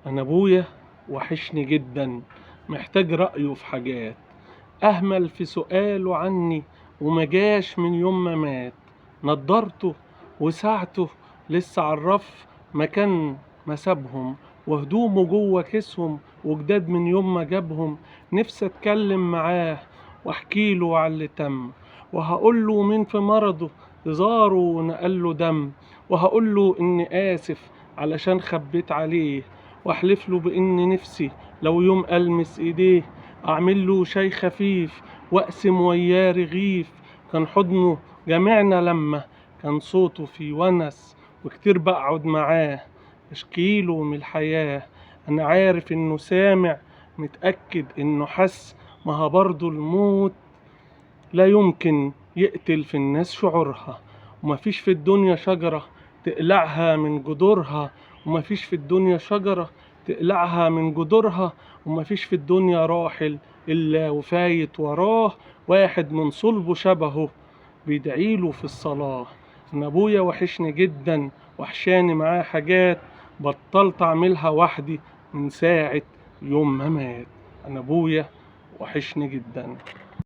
أنا أبويا وحشني جدا، محتاج رأيه في حاجات. أهمل في سؤاله عني ومجاش من يوم ما مات. نضرته وساعته لسه عالرف مكان ما سابهم، وهدومه جوه كيسهم وجداد من يوم ما جابهم. نفسي أتكلم معاه واحكيله على اللي تم، وهقوله مين في مرضه زاره ونقله دم، وهقوله إني آسف علشان خبيت عليه، واحلف له بإن نفسي لو يوم ألمس إيديه أعمل له شاي خفيف وأقسم وياه رغيف. كان حضنه جمعنا لما كان صوته في ونس، وكتير بقعد معاه أشكيله من الحياة. أنا عارف إنه سامع، متأكد إنه حس، ما هو برضه الموت لا يمكن يقتل في الناس شعورها. ومفيش في الدنيا شجرة تقلعها من جذورها، ومفيش في الدنيا شجرة تقلعها من جذورها، ومفيش في الدنيا راحل إلا وفايت وراه واحد من صلبه شبهه بيدعيله في الصلاة. أنا أبويا وحشني جدا، وحشاني معاه حاجات بطلت أعملها وحدي من ساعة يوم ما مات. أنا أبويا وحشني جدا.